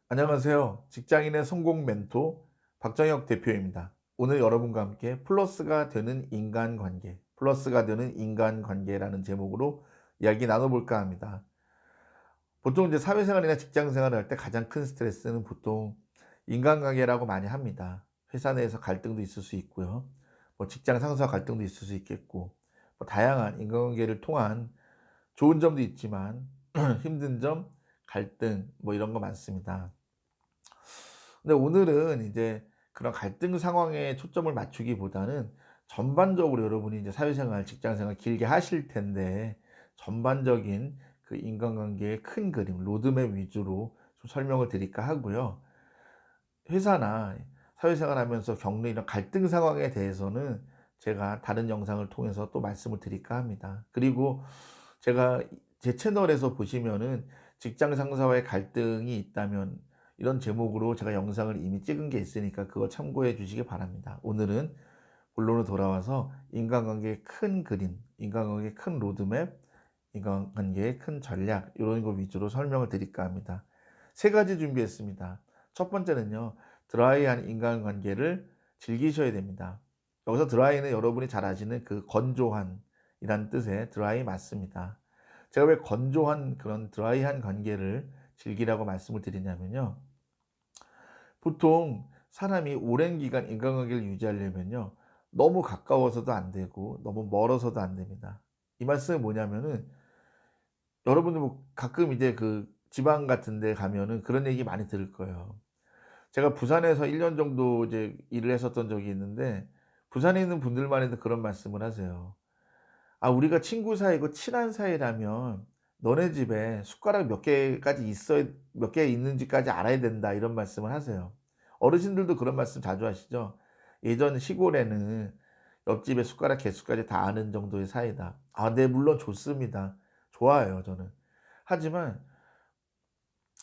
안녕하세요. 직장인의 성공 멘토 박정혁 대표입니다. 오늘 여러분과 함께 플러스가 되는 인간관계, 플러스가 되는 인간관계라는 제목으로 이야기 나눠볼까 합니다. 보통 이제 사회생활이나 직장생활을 할 때 가장 큰 스트레스는 보통 인간관계라고 많이 합니다. 회사 내에서 갈등도 있을 수 있고요. 뭐 직장 상사와 갈등도 있을 수 있겠고, 뭐 다양한 인간관계를 통한 좋은 점도 있지만 힘든 점, 갈등 뭐 이런 거 많습니다. 근데 오늘은 이제 그런 갈등 상황에 초점을 맞추기보다는 전반적으로 여러분이 이제 사회생활, 직장생활 길게 하실 텐데 전반적인 그 인간관계의 큰 그림, 로드맵 위주로 좀 설명을 드릴까 하고요. 회사나 사회생활 하면서 겪는 이런 갈등 상황에 대해서는 제가 다른 영상을 통해서 또 말씀을 드릴까 합니다. 그리고 제가 제 채널에서 보시면은 직장 상사와의 갈등이 있다면 이런 제목으로 제가 영상을 이미 찍은 게 있으니까 그거 참고해 주시기 바랍니다. 오늘은 본론으로 돌아와서 인간관계의 큰 그림, 인간관계의 큰 로드맵, 인간관계의 큰 전략 이런 거 위주로 설명을 드릴까 합니다. 세 가지 준비했습니다. 첫 번째는요. 드라이한 인간관계를 즐기셔야 됩니다. 여기서 드라이는 여러분이 잘 아시는 그 건조한 이란 뜻의 드라이 맞습니다. 제가 왜 건조한 그런 드라이한 관계를 즐기라고 말씀을 드리냐면요. 보통 사람이 오랜 기간 인간관계를 유지하려면요. 너무 가까워서도 안 되고 너무 멀어서도 안 됩니다. 이 말씀은 뭐냐면은 여러분들 뭐 가끔 이제 그 지방 같은 데 가면은 그런 얘기 많이 들을 거예요. 제가 부산에서 1년 정도 이제 일을 했었던 적이 있는데 부산에 있는 분들만 해도 그런 말씀을 하세요. "아 우리가 친구 사이고 친한 사이라면 너네 집에 숟가락 몇 개까지 있어야 몇 개 있는지까지 알아야 된다." 이런 말씀을 하세요. 어르신들도 그런 말씀 자주 하시죠. "예전 시골에는 옆집의 숟가락 개수까지 다 아는 정도의 사이다." 아 네 물론 좋습니다. 좋아요 저는. 하지만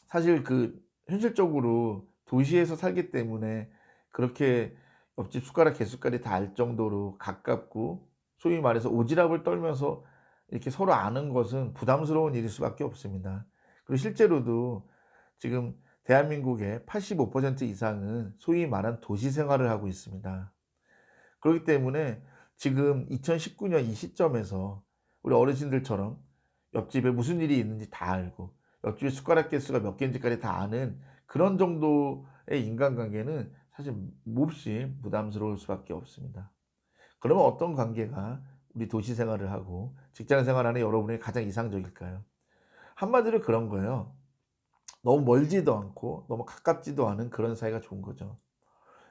사실 그 현실적으로 도시에서 살기 때문에 그렇게 옆집 숟가락 개수까지 다 알 정도로 가깝고 소위 말해서 오지랖을 떨면서 이렇게 서로 아는 것은 부담스러운 일일 수밖에 없습니다. 그리고 실제로도 지금 대한민국의 85% 이상은 소위 말한 도시 생활을 하고 있습니다. 그렇기 때문에 지금 2019년 이 시점에서 우리 어르신들처럼 옆집에 무슨 일이 있는지 다 알고 옆집에 숟가락 개수가 몇 개인지까지 다 아는 그런 정도의 인간관계는 사실 몹시 부담스러울 수밖에 없습니다. 그러면 어떤 관계가 우리 도시 생활을 하고 직장 생활하는 여러분에게 가장 이상적일까요? 한마디로 그런 거예요. 너무 멀지도 않고 너무 가깝지도 않은 그런 사이가 좋은 거죠.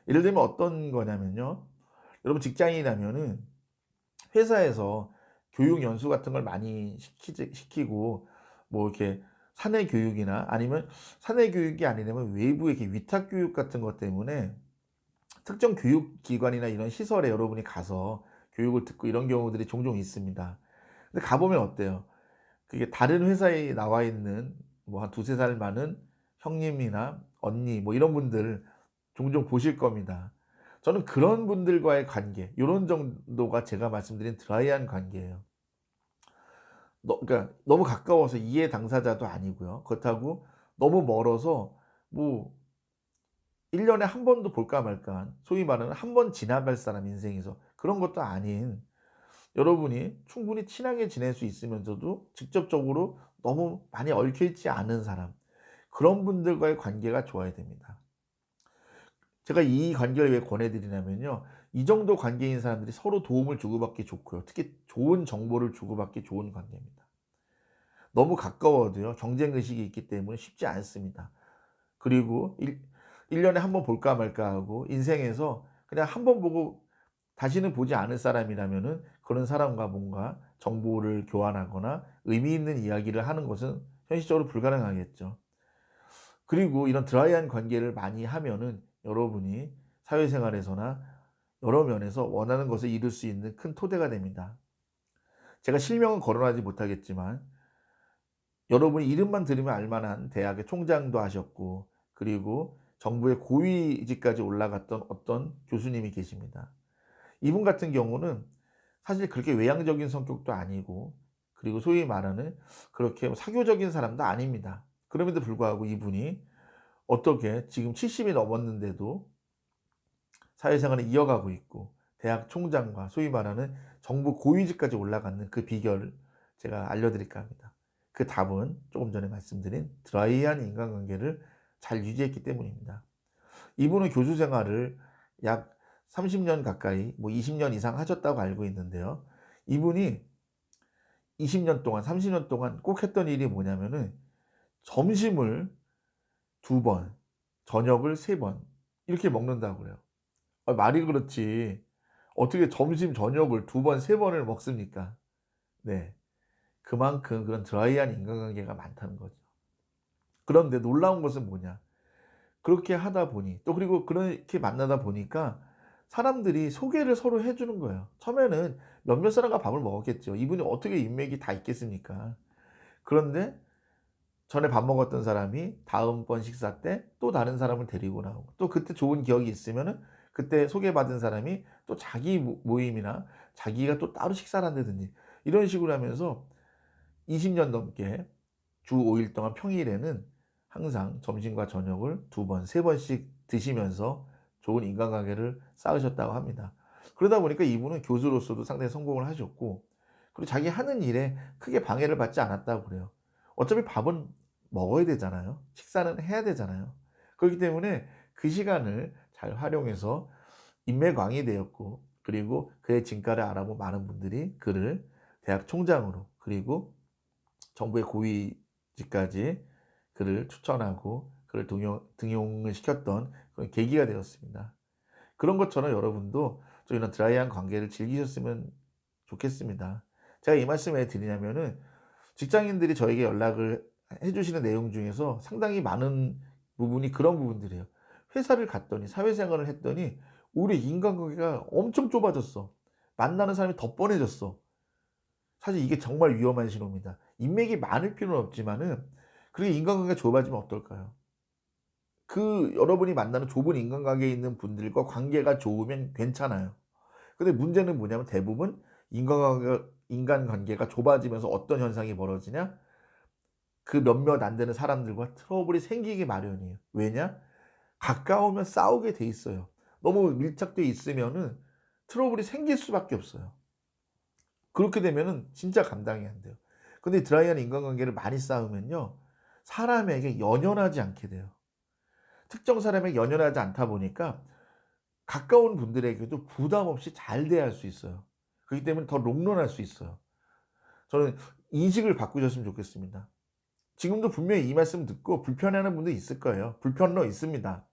예를 들면 어떤 거냐면요. 여러분 직장인이라면은 회사에서 교육 연수 같은 걸 많이 시키고 뭐 이렇게 사내 교육이나 아니면 사내 교육이 아니라면 외부 이렇게 위탁 교육 같은 것 때문에 특정 교육기관이나 이런 시설에 여러분이 가서 교육을 듣고 이런 경우들이 종종 있습니다. 근데 가 보면 어때요? 그게 다른 회사에 나와 있는 뭐 한 두세 살 많은 형님이나 언니 뭐 이런 분들 종종 보실 겁니다. 저는 그런 분들과의 관계 요런 정도가 제가 말씀드린 드라이한 관계예요. 그러니까 너무 가까워서 이해 당사자도 아니고요. 그렇다고 너무 멀어서 뭐 1 년에 한 번도 볼까 말까한 소위 말하는 한 번 지나갈 사람 인생에서 그런 것도 아닌 여러분이 충분히 친하게 지낼 수 있으면서도 직접적으로 너무 많이 얽혀 있지 않은 사람 그런 분들과의 관계가 좋아야 됩니다. 제가 이 관계를 왜 권해 드리냐면요. 이 정도 관계인 사람들이 서로 도움을 주고받기 좋고요. 특히 좋은 정보를 주고받기 좋은 관계입니다. 너무 가까워도요. 경쟁 의식이 있기 때문에 쉽지 않습니다. 그리고 1 년에 한 번 볼까 말까 하고 인생에서 그냥 한 번 보고 다시는 보지 않을 사람이라면은 그런 사람과 뭔가 정보를 교환하거나 의미 있는 이야기를 하는 것은 현실적으로 불가능하겠죠. 그리고 이런 드라이한 관계를 많이 하면은 여러분이 사회생활에서나 여러 면에서 원하는 것을 이룰 수 있는 큰 토대가 됩니다. 제가 실명은 거론하지 못하겠지만 여러분이 이름만 들으면 알 만한 대학의 총장도 하셨고 그리고 정부의 고위직까지 올라갔던 어떤 교수님이 계십니다. 이분 같은 경우는 사실 그렇게 외향적인 성격도 아니고 그리고 소위 말하는 그렇게 뭐 사교적인 사람도 아닙니다. 그럼에도 불구하고 이분이 어떻게 지금 70이 넘었는데도 사회생활을 이어가고 있고 대학 총장과 소위 말하는 정부 고위직까지 올라가는 그 비결을 제가 알려드릴까 합니다. 그 답은 조금 전에 말씀드린 드라이한 인간관계를 잘 유지했기 때문입니다. 이분은 교수 생활을 약 30년 가까이 20년 이상 하셨다고 알고 있는데요. 이분이 20년 동안 30년 동안 꼭 했던 일이 뭐냐면은 점심을 2번, 저녁을 3번 이렇게 먹는다고 그래요. 말이 그렇지 어떻게 점심 저녁을 2번, 3번을 먹습니까? 네. 그만큼 그런 드라이한 인간관계가 많다는 거죠. 그런데 놀라운 것은 뭐냐? 그렇게 하다 보니 또 그리고 그렇게 만나다 보니까 사람들이 소개를 서로 해 주는 거예요. 처음에는 몇몇 사람과 밥을 먹었겠죠. 이분이 어떻게 인맥이 다 있겠습니까? 그런데 전에 밥 먹었던 사람이 다음번 식사 때 또 다른 사람을 데리고 나오고 또 그때 좋은 기억이 있으면은 그때 소개받은 사람이 또 자기 모임이나 자기가 또 따로 식사를 한다든지 이런 식으로 하면서 20년 넘게 주 5일 동안 평일에는 항상 점심과 저녁을 2번, 3번씩 드시면서 좋은 인간관계를 쌓으셨다고 합니다. 그러다 보니까 이분은 교수로서도 상당히 성공을 하셨고 그리고 자기 하는 일에 크게 방해를 받지 않았다고 그래요. 어차피 밥은 먹어야 되잖아요. 식사는 해야 되잖아요. 그렇기 때문에 그 시간을 잘 활용해서 인맥왕이 되었고 그리고 그의 진가를 알아본 많은 분들이 그를 대학 총장으로 그리고 정부의 고위직까지 그를 추천하고 그를 등용을 시켰던 그런 계기가 되었습니다. 그런 것처럼 여러분도 좀 이런 드라이한 관계를 즐기셨으면 좋겠습니다. 제가 이 말씀 왜 드리냐면은 직장인들이 저에게 연락을 해주시는 내용 중에서 상당히 많은 부분이 그런 부분들이에요. 회사를 갔더니 사회생활을 했더니 우리 인간관계가 엄청 좁아졌어. 만나는 사람이 더 뻔해졌어. 사실 이게 정말 위험한 신호입니다. 인맥이 많을 필요는 없지만은 그렇게 인간관계가 좁아지면 어떨까요? 그 여러분이 만나는 좁은 인간관계에 있는 분들과 관계가 좋으면 괜찮아요. 근데 문제는 뭐냐면 대부분 인간관계가 좁아지면서 어떤 현상이 벌어지냐? 그 몇몇 안 되는 사람들과 트러블이 생기기 마련이에요. 왜냐? 가까우면 싸우게 돼 있어요. 너무 밀착돼 있으면은 트러블이 생길 수밖에 없어요. 그렇게 되면은 진짜 감당이 안 돼요. 근데 드라이한 인간관계를 많이 쌓으면요. 사람에게 연연하지 않게 돼요. 특정 사람에게 연연하지 않다 보니까 가까운 분들에게도 부담 없이 잘 대할 수 있어요. 그렇기 때문에 더 롱런할 수 있어요. 저는 인식을 바꾸셨으면 좋겠습니다. 지금도 분명히 이 말씀 듣고 불편해하는 분도 있을 거예요. 불편러 있습니다.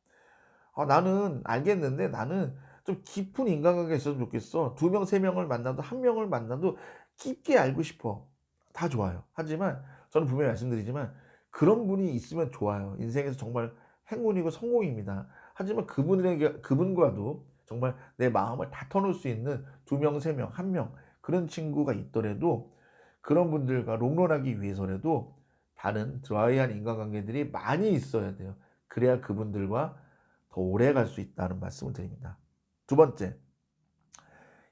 나는 알겠는데 나는 좀 깊은 인간관계가 있었으면 좋겠어. 2명, 3명을 만나도 1명을 만나도 깊게 알고 싶어. 다 좋아요. 하지만 저는 분명히 말씀드리지만 그런 분이 있으면 좋아요. 인생에서 정말 행운이고 성공입니다. 하지만 그분과도 정말 내 마음을 다 터놓을 수 있는 2명, 3명, 1명 그런 친구가 있더라도 그런 분들과 롱런하기 위해서라도 다른 드라이한 인간관계들이 많이 있어야 돼요. 그래야 그분들과 더 오래 갈 수 있다는 말씀을 드립니다. 두 번째,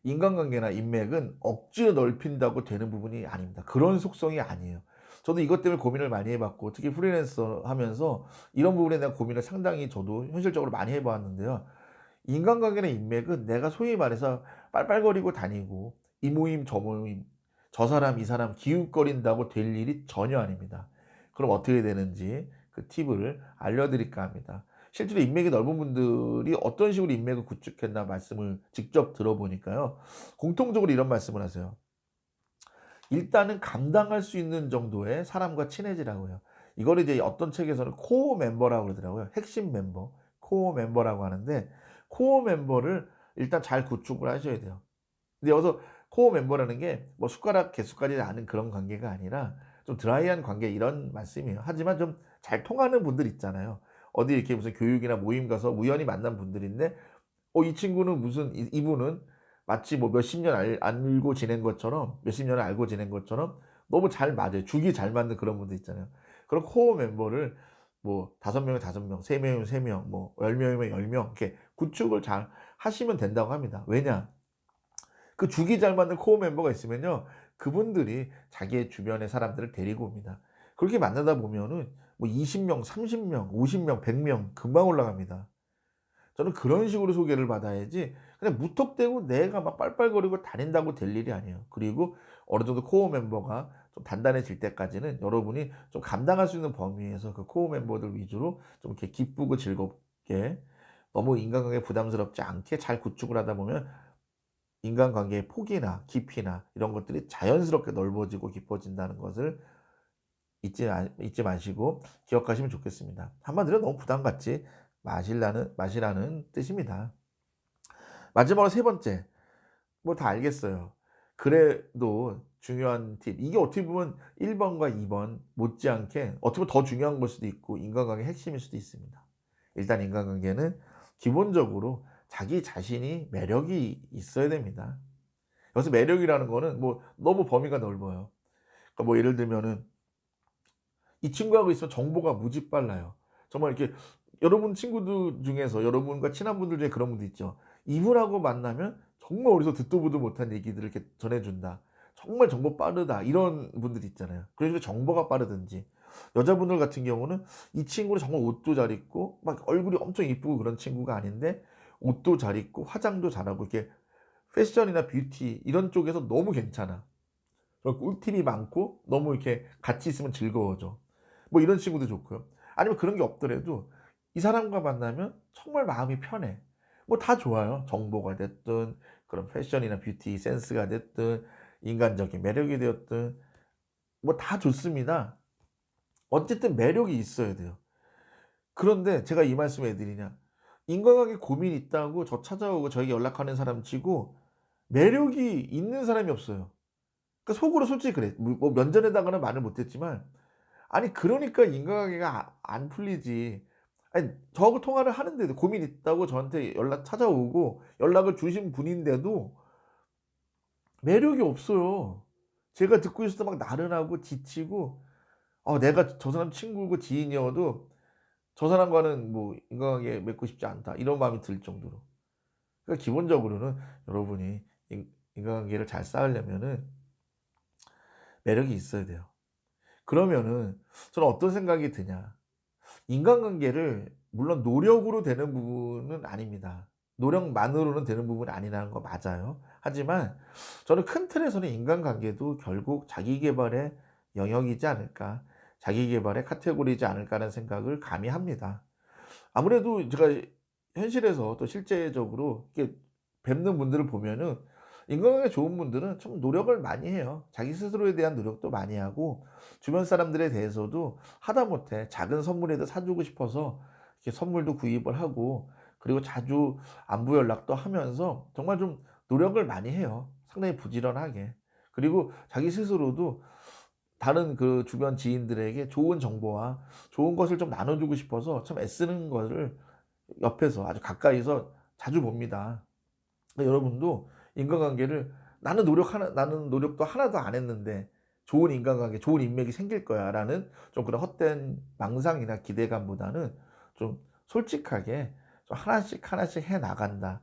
인간관계나 인맥은 억지로 넓힌다고 되는 부분이 아닙니다. 그런 속성이 아니에요. 저도 이것 때문에 고민을 많이 해봤고 특히 프리랜서 하면서 이런 부분에 대한 고민을 상당히 저도 현실적으로 많이 해보았는데요. 인간관계나 인맥은 내가 소위 말해서 빨빨거리고 다니고 이 모임 저 모임 저 사람 이 사람 기웃거린다고 될 일이 전혀 아닙니다. 그럼 어떻게 되는지 그 팁을 알려드릴까 합니다. 실제로 인맥이 넓은 분들이 어떤 식으로 인맥을 구축했나 말씀을 직접 들어보니까요. 공통적으로 이런 말씀을 하세요. 일단은 감당할 수 있는 정도의 사람과 친해지라고 해요. 이걸 이제 어떤 책에서는 코어 멤버라고 그러더라고요. 핵심 멤버, 코어 멤버라고 하는데 코어 멤버를 일단 잘 구축을 하셔야 돼요. 근데 여기서 코어 멤버라는 게 뭐 숟가락 개수까지 아는 그런 관계가 아니라 좀 드라이한 관계 이런 말씀이에요. 하지만 좀 잘 통하는 분들 있잖아요. 어디 이렇게 무슨 교육이나 모임 가서 우연히 만난 분들인데 이 친구는 무슨 이분은 마치 뭐 몇십 년 알고 지낸 것처럼 몇십 년을 알고 지낸 것처럼 너무 잘 맞아요. 죽이 잘 맞는 그런 분들 있잖아요. 그런 코어 멤버를 뭐 5명이면 5명, 3명이면 3명, 뭐 10명이면 10명 이렇게 구축을 잘 하시면 된다고 합니다. 왜냐? 그 죽이 잘 맞는 코어 멤버가 있으면요. 그분들이 자기의 주변의 사람들을 데리고 옵니다. 그렇게 만나다 보면은 뭐 20명, 30명, 50명, 100명 금방 올라갑니다. 저는 그런 식으로 소개를 받아야지 그냥 무턱대고 내가 막 빨빨거리고 다닌다고 될 일이 아니에요. 그리고 어느 정도 코어 멤버가 좀 단단해질 때까지는 여러분이 좀 감당할 수 있는 범위에서 그 코어 멤버들 위주로 좀 이렇게 기쁘고 즐겁게 너무 인간관계에 부담스럽지 않게 잘 구축을 하다 보면 인간관계의 폭이나 깊이나 이런 것들이 자연스럽게 넓어지고 깊어진다는 것을 잊지 마시고 기억하시면 좋겠습니다. 한마디로 너무 부담 갖지 마시라는 뜻입니다. 마지막으로 세 번째, 뭐 다 알겠어요. 그래도 중요한 팁, 이게 어떻게 보면 1 번과 2번 못지않게 어떻게 보면 더 중요한 걸 수도 있고 인간관계의 핵심일 수도 있습니다. 일단 인간관계는 기본적으로 자기 자신이 매력이 있어야 됩니다. 여기서 매력이라는 거는 뭐 너무 범위가 넓어요. 그러니까 뭐 예를 들면은 이 친구하고 있으면 정보가 무지 빨라요. 정말 이렇게 여러분 친구들 중에서 여러분과 친한 분들 중에 그런 분들 있죠. 이분하고 만나면 정말 어디서 듣도 보도 못한 얘기들을 이렇게 전해 준다. 정말 정보 빠르다. 이런 분들이 있잖아요. 그래서 정보가 빠르든지 여자분들 같은 경우는 이 친구는 정말 옷도 잘 입고 막 얼굴이 엄청 이쁘고 그런 친구가 아닌데 옷도 잘 입고 화장도 잘하고 이렇게 패션이나 뷰티 이런 쪽에서 너무 괜찮아. 그리고 꿀팁이 많고 너무 이렇게 같이 있으면 즐거워져. 뭐 이런 친구도 좋고요. 아니면 그런 게 없더라도 이 사람과 만나면 정말 마음이 편해. 뭐 다 좋아요. 정보가 됐든 그런 패션이나 뷰티 센스가 됐든 인간적인 매력이 되었든 뭐 다 좋습니다. 어쨌든 매력이 있어야 돼요. 그런데 제가 이 말씀을 왜 드리냐. 인간관계 고민이 있다고 저 찾아오고 저에게 연락하는 사람 치고 매력이 있는 사람이 없어요. 그러니까 속으로 솔직히 그래. 뭐 면전에다가는 말을 못 했지만 아니 그러니까 인간관계가 안 풀리지. 아니 저하고 통화를 하는데도 고민 있다고 저한테 연락 찾아오고 연락을 주신 분인데도 매력이 없어요. 제가 듣고 있어도 막 나른하고 지치고 내가 저 사람 친구고 지인이어도 '저 사람과는 뭐 인간관계 맺고 싶지 않다.' 이런 마음이 들 정도로. 그러니까 기본적으로는 여러분이 인간관계를 잘 쌓으려면은 매력이 있어야 돼요. 그러면은 저는 어떤 생각이 드냐. 인간관계를 물론 노력으로 되는 부분은 아닙니다. 노력만으로는 되는 부분이 아니라는 거 맞아요. 하지만 저는 큰 틀에서는 인간관계도 결국 자기 계발의 영역이지 않을까, 자기 계발의 카테고리이지 않을까라는 생각을 감히 합니다. 아무래도 제가 현실에서 또 실제적으로 이렇게 뵙는 분들을 보면은 인간관계 좋은 분들은 좀 노력을 많이 해요. 자기 스스로에 대한 노력도 많이 하고 주변 사람들에 대해서도 하다못해 작은 선물이라도 사 주고 싶어서 이렇게 선물도 구입을 하고 그리고 자주 안부 연락도 하면서 정말 좀 노력을 많이 해요. 상당히 부지런하게. 그리고 자기 스스로도 다른 그 주변 지인들에게 좋은 정보와 좋은 것을 좀 나눠 주고 싶어서 참 애쓰는 거를 옆에서 아주 가까이서 자주 봅니다. 그러니까 여러분도 인간관계를 '나는 노력도 하나도 안 했는데 좋은 인간관계, 좋은 인맥이 생길 거야.'라는 좀 그런 헛된 망상이나 기대감보다는 좀 솔직하게 좀 '하나씩 하나씩 해 나간다.'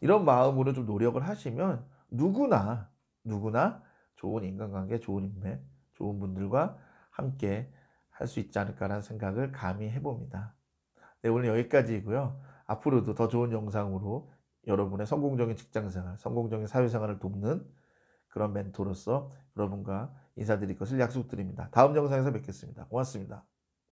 이런 마음으로 좀 노력을 하시면 누구나 좋은 인간관계, 좋은 인맥, 좋은 분들과 함께 할 수 있지 않을까라는 생각을 감히 해 봅니다. 네, 오늘 여기까지이고요. 앞으로도 더 좋은 영상으로 여러분의 성공적인 직장생활, 성공적인 사회생활을 돕는 그런 멘토로서 여러분과 인사드릴 것을 약속드립니다. 다음 영상에서 뵙겠습니다. 고맙습니다.